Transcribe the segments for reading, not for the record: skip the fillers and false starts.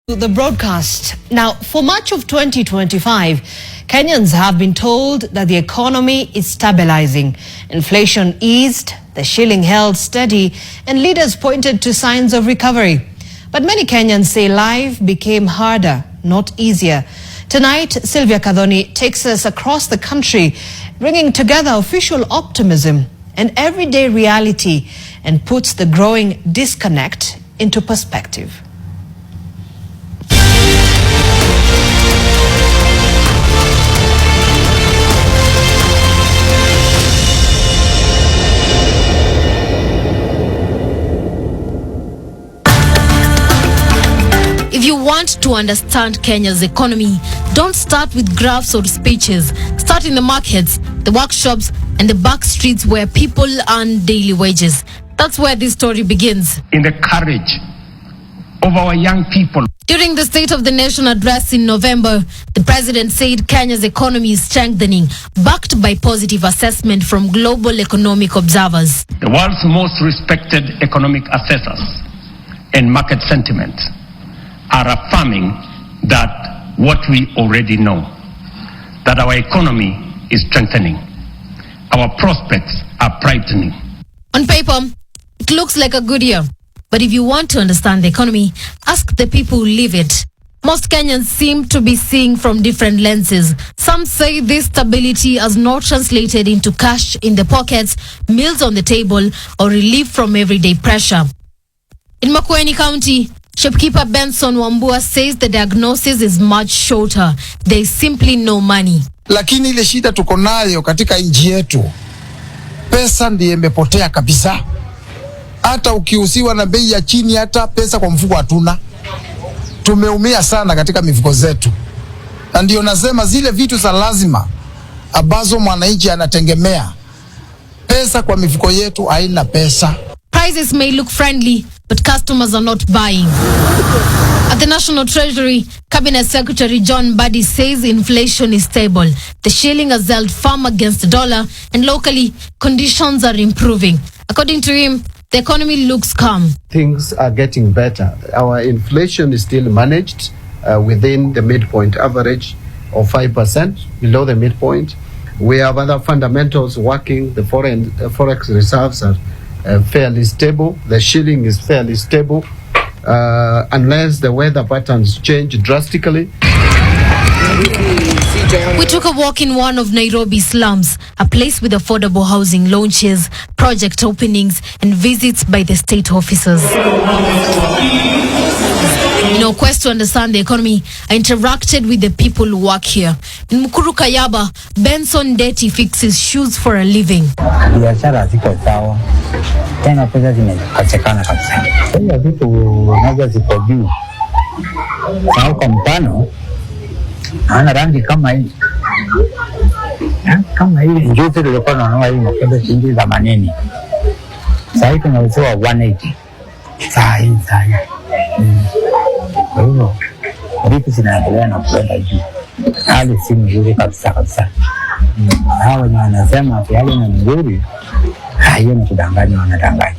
The broadcast. Now, for much of 2025, Kenyans have been told that the economy is stabilizing. Inflation eased, the shilling held steady, and leaders pointed to signs of recovery. But many Kenyans say life became harder, not easier. Tonight, Sylvia Kadhoni takes us across the country, bringing together official optimism and everyday reality, and puts the growing disconnect into perspective. If you want to understand Kenya's economy, don't start with graphs or speeches. Start in the markets, the workshops, and the back streets where people earn daily wages. That's where this story begins. In the courage of our young people. During the State of the Nation address in November, the president said Kenya's economy is strengthening, backed by positive assessment from global economic observers. The world's most respected economic assessors and market sentiment are affirming that what we already know, that our economy is strengthening. Our prospects are brightening. On paper, it looks like a good year. But if you want to understand the economy, ask the people who live it. Most Kenyans seem to be seeing from different lenses. Some say this stability has not translated into cash in the pockets, meals on the table, or relief from everyday pressure. In Makueni County, shopkeeper Benson Wambua says the diagnosis is much shorter. There is simply no money. Lakini ile shida tuko nayo katika nchi yetu, pesa ndiye imepotea kabisa. Hata ukiuziwa na bei ya chini, hata pesa kwa mfuko hatuna. Tumeumia sana katika mifuko zetu. Na ndio nasema zile vitu za lazima ambazo mwananchi anategemea, pesa kwa mifuko yetu haina pesa. Prices may look friendly, but customers are not buying. At the National Treasury, Cabinet Secretary John Mbadi says inflation is stable. The shilling has held firm against the dollar, and locally, conditions are improving. According to him, the economy looks calm. Things are getting better. Our inflation is still managed within the midpoint average of 5%, below the midpoint. We have other fundamentals working. The forex reserves are fairly stable. The shilling is fairly stable, unless the weather patterns change drastically. We took a walk in one of Nairobi's slums, a place with affordable housing launches, project openings, and visits by the state officers. In our quest to understand the economy, I interacted with the people who work here. In Mukuru Kayaba, Benson Deti fixes shoes for a living. Biashara ziko sawa. Tena pesa zimekosekana kabisa. Hiyo vitu nazo ziko juu. Kwa mfano, ana rangi kama hii. Kama hii ndio tulikuwa tunaona hii mkebe shilingi 80. Sasa hivi tunauziwa 180. Sasa hii. Kwa hiyo vitu zinaendelea na kwenda juu. Hali si nzuri kabisa. Hao wenye wanasema hali ni nzuri, hiyo ni kudanganya, wanadanganya.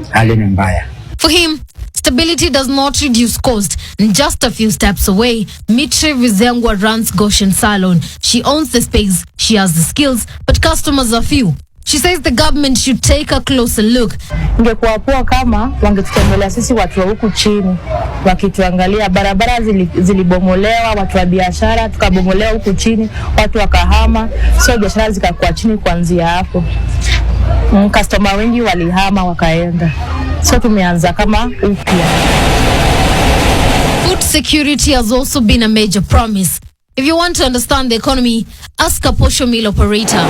Hali ni mbaya. For him, stability does not reduce cost. And just a few steps away, Mitri Vizengwa runs Goshen Salon. She owns the space, she has the skills, but customers are few. She says the government should take a closer look. Ingekuwa poa kama wangetutembelea sisi watu wa huku chini, wakituangalia. Barabara zilibomolewa, watu wa biashara tukabomolewa huku chini, watu wakahama, so biashara zikakuwa chini kuanzia hapo. Customer wengi walihama wakaenda. So tumeanza kama upya. Food security has also been a major promise. If you want to understand the economy, ask a posho mill operator.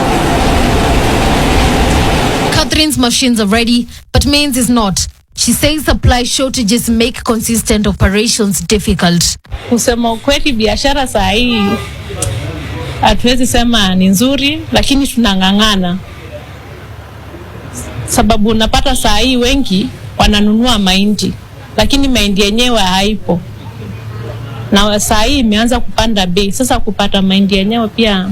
Catherine's machines are ready, but Main's is not. She says supply shortages make consistent operations difficult. Kusema ukweli, biashara saa hii hatuwezi sema ni nzuri, lakini tunang'ang'ana. Sababu unapata saa hii wengi wananunua mahindi, lakini mahindi yenyewe haipo. Na saa hii imeanza kupanda bei. Sasa kupata mahindi yenyewe pia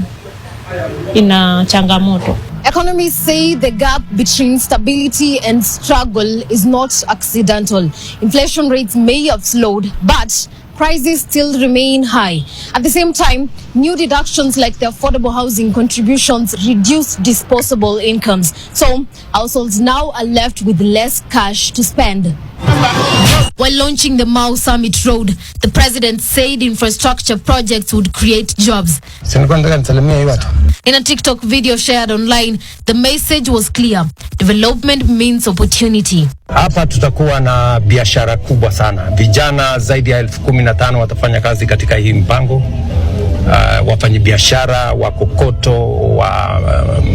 ina changamoto. Economists say the gap between stability and struggle is not accidental. Inflation rates may have slowed, but prices still remain high. At the same time, new deductions like the affordable housing contributions reduce disposable incomes. So households now are left with less cash to spend. While launching the Mau Summit Road, the president said infrastructure projects would create jobs. In a TikTok video shared online, the message was clear. Development means opportunity. Hapa tutakuwa na biashara kubwa sana. Vijana zaidi ya 15,000 watafanya kazi katika hii mpango. Wafanyi biashara wa kokoto, wa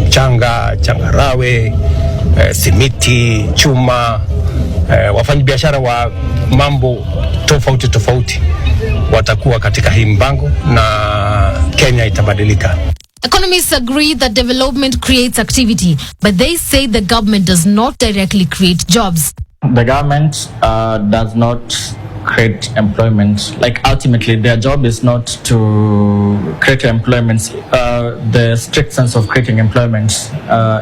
mchanga, changarawe, simiti, chuma, wafanyi biashara wa mambo tofauti tofauti watakuwa katika hii mpango na Kenya itabadilika. Economists agree that development creates activity, but they say the government does not directly create jobs. The government does not create employment. Like ultimately, their job is not to create employment. The strict sense of creating employment,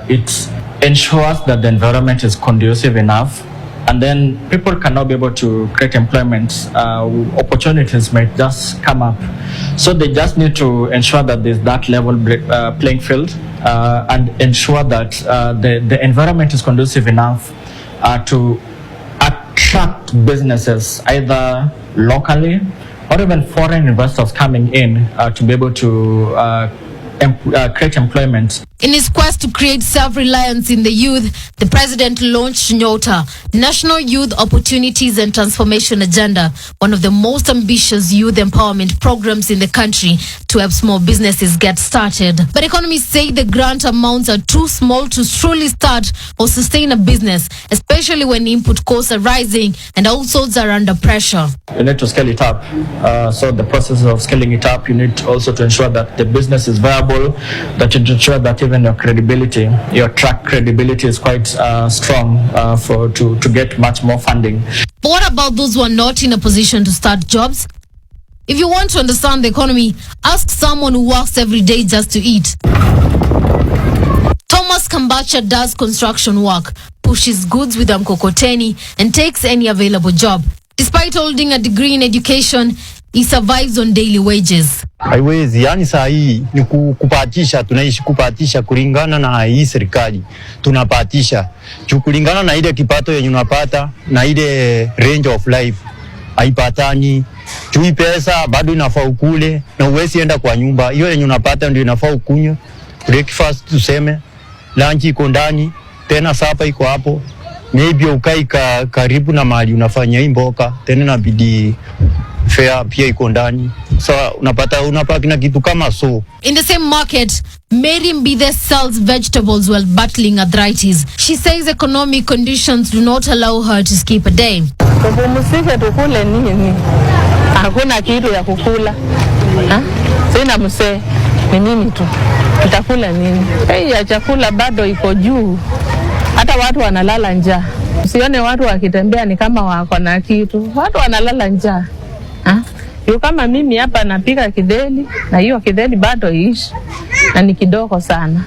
it ensures that the environment is conducive enough, and then people cannot be able to create employment. Opportunities might just come up. So they just need to ensure that there's that level playing field and ensure that the environment is conducive enough to attract businesses, either locally or even foreign investors coming in to be able to create employment. In his quest to create self-reliance in the youth, the president launched Nyota, National Youth Opportunities and Transformation Agenda, one of the most ambitious youth empowerment programs in the country to help small businesses get started. But economists say the grant amounts are too small to truly start or sustain a business, especially when input costs are rising and households are under pressure. You need to scale it up. So the process of scaling it up, you need also to ensure that the business is viable, that you ensure that even your credibility, your track credibility is quite strong to get much more funding. But what about those who are not in a position to start jobs? If you want to understand the economy, ask someone who works every day just to eat. Thomas Kambacha does construction work, pushes goods with a mkokoteni, and takes any available job. Despite holding a degree in education, he survives on daily wages. Haiwezi, yani saa hii ni kupatisha, tunaishi kupatisha kulingana na hii serikali. Tunapatisha. Kulingana na ile kipato yenye unapata na ile range of life. Haipatani. Chui pesa bado inafaa ukule na uwezi enda kwa nyumba. Hiyo yenye unapata ndio inafaa ukunywe. Breakfast tuseme, lunch iko ndani, tena sapa iko hapo. Maybe ukai karibu na mahali unafanya hii mboka, tena inabidi fare pia iko ndani. So unapata na kitu kama so. In the same market, Mary Mbithe sells vegetables while battling arthritis. She says economic conditions do not allow her to skip a day. Tupumzike tukule nini? Hakuna kitu ya kukula. Sina msee, ni mimi tu. Tutakula nini? Bei ya chakula bado iko juu. Hata watu wanalala njaa. Usione watu wakitembea ni kama wako na kitu. Watu wanalala njaa. Yu kama mimi hapa napika kideli na hiyo kideli bado iishi na ni kidogo sana.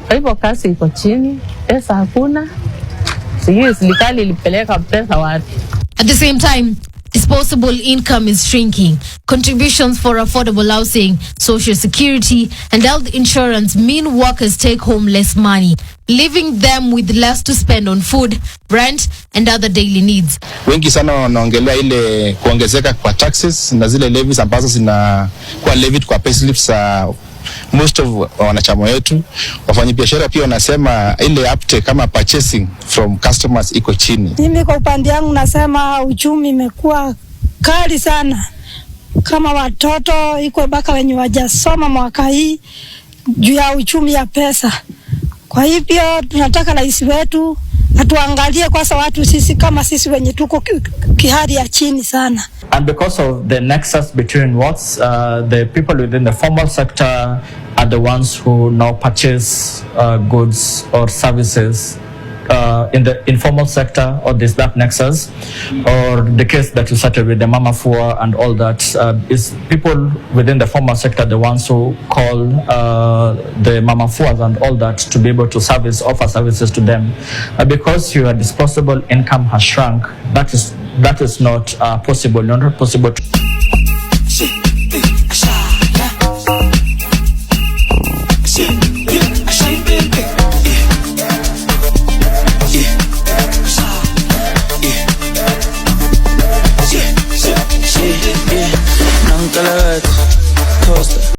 Kwa hivyo kasi iko chini, pesa hakuna. Sijui serikali ilipeleka pesa wapi. At the same time, disposable income is shrinking. Contributions for affordable housing, social security, and health insurance mean workers take home less money, leaving them with less to spend on food, rent, and other daily needs. Wengi sana wanaongelea ile kuongezeka kwa taxes na zile levies ambazo zinakuwa levied kwa payslips most of wanachama wetu. Wafanyabiashara pia wanasema ile uptake kama purchasing from customers iko chini. Mimi kwa upande wangu nasema uchumi imekuwa kali sana. Kama watoto iko baka wenye wajasoma mwaka hii juu ya uchumi ya pesa. Kwa hivyo tunataka rais wetu atuangalie kwa sababu watu sisi kama sisi wenye tuko kihali ya chini sana. And because of the nexus between what's the people within the formal sector are the ones who now purchase goods or services in the informal sector, or there's that nexus, or the case that you started with the mama fua and all that, is people within the formal sector the ones who call the mama fuas and all that to be able to offer services to them. Because your disposable income has shrunk, that is that is not possible. Not possible.